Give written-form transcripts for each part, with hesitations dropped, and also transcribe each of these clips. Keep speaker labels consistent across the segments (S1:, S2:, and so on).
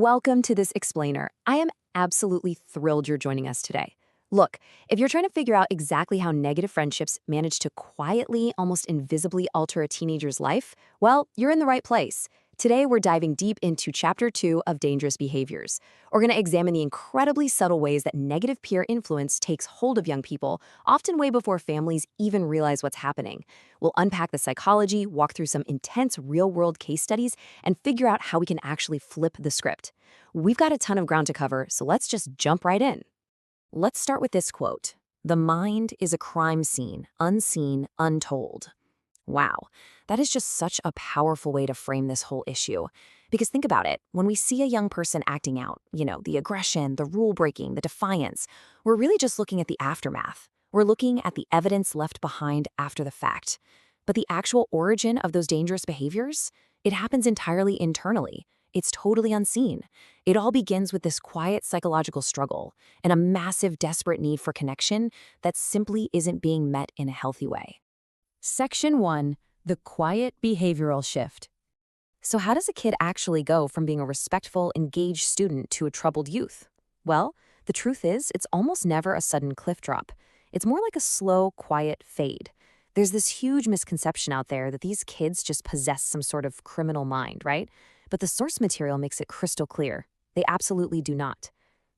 S1: Welcome to this explainer. I am absolutely thrilled you're joining us today. Look, if you're trying to figure out exactly how negative friendships manage to quietly, almost invisibly alter a teenager's life, well, you're in the right place. Today, we're diving deep into Chapter 2 of Dangerous Behaviors. We're going to examine the incredibly subtle ways that negative peer influence takes hold of young people, often way before families even realize what's happening. We'll unpack the psychology, walk through some intense real-world case studies, and figure out how we can actually flip the script. We've got a ton of ground to cover, so let's just jump right in. Let's start with this quote. "The mind is a crime scene, unseen, untold." Wow, that is just such a powerful way to frame this whole issue. Because think about it, when we see a young person acting out, the aggression, the rule breaking, the defiance, we're really just looking at the aftermath. We're looking at the evidence left behind after the fact. But the actual origin of those dangerous behaviors, it happens entirely internally. It's totally unseen. It all begins with this quiet psychological struggle and a massive, desperate need for connection that simply isn't being met in a healthy way. Section 1. The quiet behavioral shift. So how does a kid actually go from being a respectful, engaged student to a troubled youth? Well, the truth is, it's almost never a sudden cliff drop. It's more like a slow, quiet fade. There's this huge misconception out there that these kids just possess some sort of criminal mind, right? But the source material makes it crystal clear. They absolutely do not.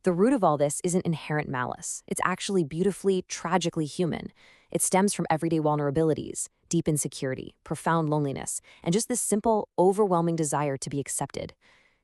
S1: The root of all this isn't inherent malice. It's actually beautifully, tragically human. It stems from everyday vulnerabilities, deep insecurity, profound loneliness, and just this simple, overwhelming desire to be accepted.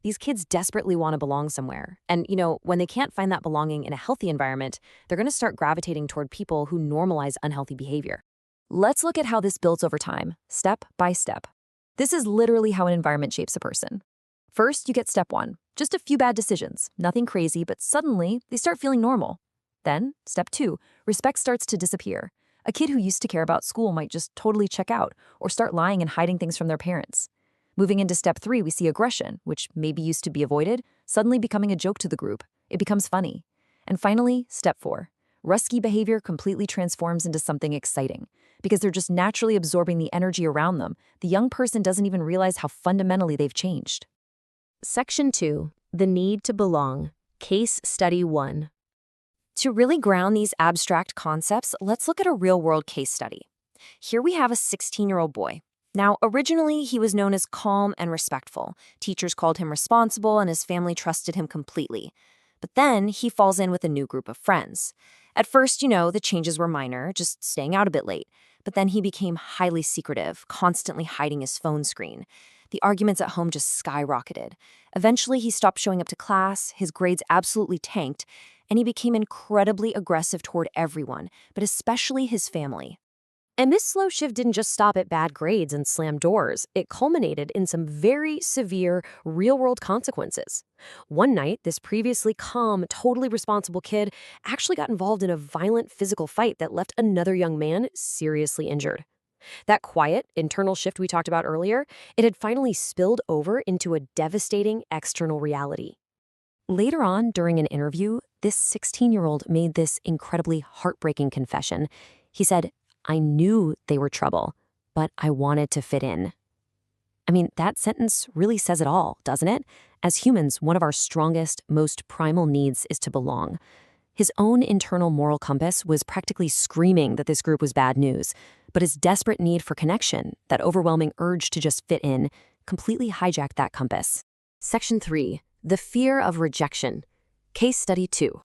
S1: These kids desperately want to belong somewhere. And, when they can't find that belonging in a healthy environment, they're going to start gravitating toward people who normalize unhealthy behavior. Let's look at how this builds over time, step by step. This is literally how an environment shapes a person. First, you get step 1, just a few bad decisions, nothing crazy, but suddenly they start feeling normal. Then, step 2, respect starts to disappear. A kid who used to care about school might just totally check out or start lying and hiding things from their parents. Moving into step 3, we see aggression, which maybe used to be avoided, suddenly becoming a joke to the group. It becomes funny. And finally, step 4, risky behavior completely transforms into something exciting. Because they're just naturally absorbing the energy around them, the young person doesn't even realize how fundamentally they've changed. Section 2. The need to belong. Case Study 1. To really ground these abstract concepts, let's look at a real-world case study. Here we have a 16-year-old boy. Now, originally, he was known as calm and respectful. Teachers called him responsible, and his family trusted him completely. But then, he falls in with a new group of friends. At first, the changes were minor, just staying out a bit late. But then he became highly secretive, constantly hiding his phone screen. The arguments at home just skyrocketed. Eventually, he stopped showing up to class, his grades absolutely tanked, and he became incredibly aggressive toward everyone, but especially his family. And this slow shift didn't just stop at bad grades and slammed doors. It culminated in some very severe real-world consequences. One night, this previously calm, totally responsible kid actually got involved in a violent physical fight that left another young man seriously injured. That quiet, internal shift we talked about earlier, it had finally spilled over into a devastating external reality. Later on, during an interview, this 16-year-old made this incredibly heartbreaking confession. He said, "I knew they were trouble, but I wanted to fit in." I mean, that sentence really says it all, doesn't it? As humans, one of our strongest, most primal needs is to belong. His own internal moral compass was practically screaming that this group was bad news, but his desperate need for connection, that overwhelming urge to just fit in, completely hijacked that compass. Section 3. The fear of rejection. Case Study 2.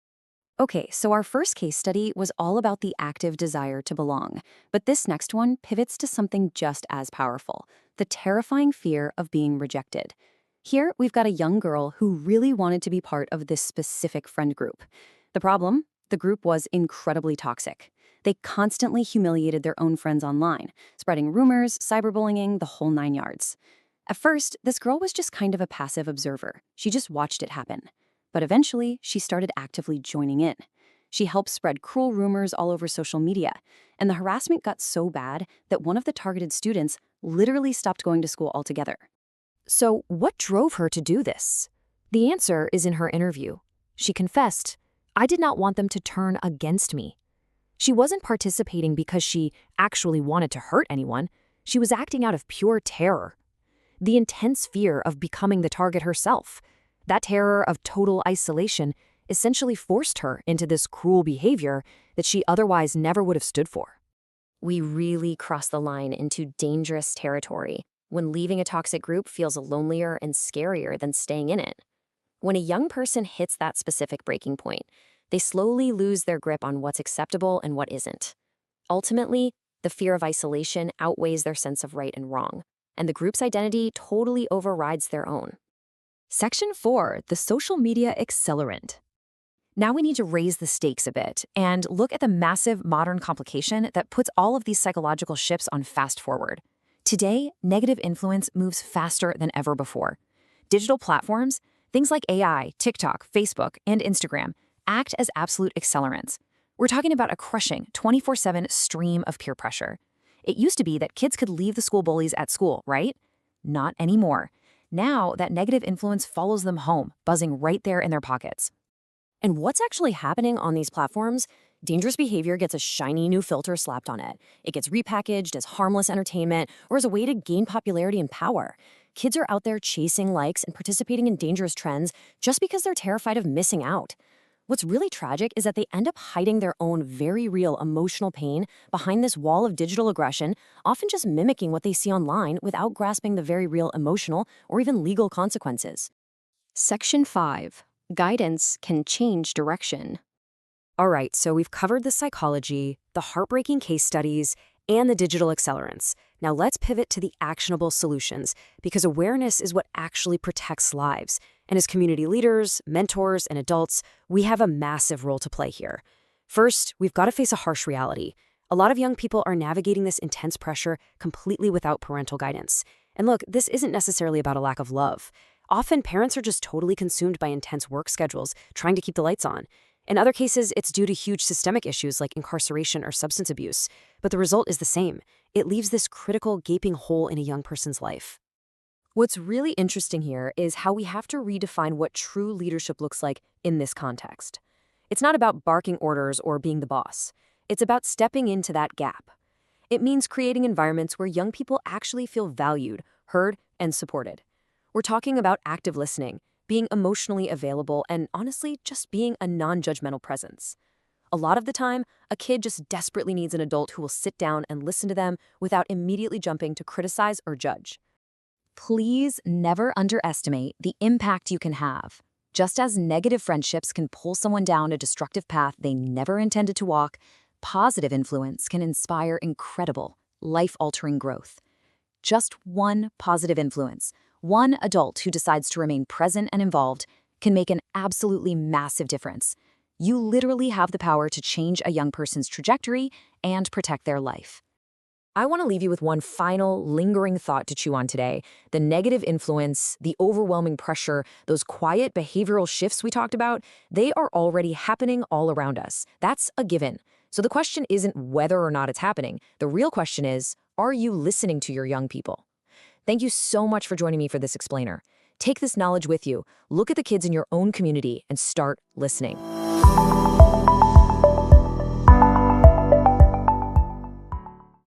S1: Okay, so our first case study was all about the active desire to belong, but this next one pivots to something just as powerful, the terrifying fear of being rejected. Here, we've got a young girl who really wanted to be part of this specific friend group. The problem? The group was incredibly toxic. They constantly humiliated their own friends online, spreading rumors, cyberbullying, the whole 9 yards. At first, this girl was just kind of a passive observer. She just watched it happen. But eventually, she started actively joining in. She helped spread cruel rumors all over social media, and the harassment got so bad that one of the targeted students literally stopped going to school altogether. So, what drove her to do this? The answer is in her interview. She confessed, "I did not want them to turn against me." She wasn't participating because she actually wanted to hurt anyone. She was acting out of pure terror. The intense fear of becoming the target herself. That terror of total isolation essentially forced her into this cruel behavior that she otherwise never would have stood for. We really cross the line into dangerous territory when leaving a toxic group feels lonelier and scarier than staying in it. When a young person hits that specific breaking point, they slowly lose their grip on what's acceptable and what isn't. Ultimately, the fear of isolation outweighs their sense of right and wrong, and the group's identity totally overrides their own. Section 4, the social media accelerant. Now we need to raise the stakes a bit and look at the massive modern complication that puts all of these psychological shifts on fast forward. Today, negative influence moves faster than ever before. Digital platforms, things like AI, TikTok, Facebook, and Instagram, act as absolute accelerants. We're talking about a crushing 24/7 stream of peer pressure. It used to be that kids could leave the school bullies at school, right? Not anymore. Now that negative influence follows them home, buzzing right there in their pockets. And what's actually happening on these platforms? Dangerous behavior gets a shiny new filter slapped on it. It gets repackaged as harmless entertainment or as a way to gain popularity and power. Kids are out there chasing likes and participating in dangerous trends just because they're terrified of missing out. What's really tragic is that they end up hiding their own very real emotional pain behind this wall of digital aggression, often just mimicking what they see online without grasping the very real emotional or even legal consequences. Section 5. Guidance can change direction. All right, so we've covered the psychology, the heartbreaking case studies, and the digital accelerants. Now let's pivot to the actionable solutions, because awareness is what actually protects lives. And as community leaders, mentors, and adults, we have a massive role to play here. First, we've got to face a harsh reality. A lot of young people are navigating this intense pressure completely without parental guidance. And look, this isn't necessarily about a lack of love. Often, parents are just totally consumed by intense work schedules, trying to keep the lights on. In other cases, it's due to huge systemic issues like incarceration or substance abuse. But the result is the same. It leaves this critical, gaping hole in a young person's life. What's really interesting here is how we have to redefine what true leadership looks like in this context. It's not about barking orders or being the boss. It's about stepping into that gap. It means creating environments where young people actually feel valued, heard, and supported. We're talking about active listening, being emotionally available, and honestly, just being a non-judgmental presence. A lot of the time, a kid just desperately needs an adult who will sit down and listen to them without immediately jumping to criticize or judge. Please never underestimate the impact you can have. Just as negative friendships can pull someone down a destructive path they never intended to walk, positive influence can inspire incredible, life-altering growth. Just one positive influence, one adult who decides to remain present and involved, can make an absolutely massive difference. You literally have the power to change a young person's trajectory and protect their life. I want to leave you with one final, lingering thought to chew on today. The negative influence, the overwhelming pressure, those quiet behavioral shifts we talked about, they are already happening all around us. That's a given. So the question isn't whether or not it's happening. The real question is, are you listening to your young people? Thank you so much for joining me for this explainer. Take this knowledge with you, look at the kids in your own community, and start listening.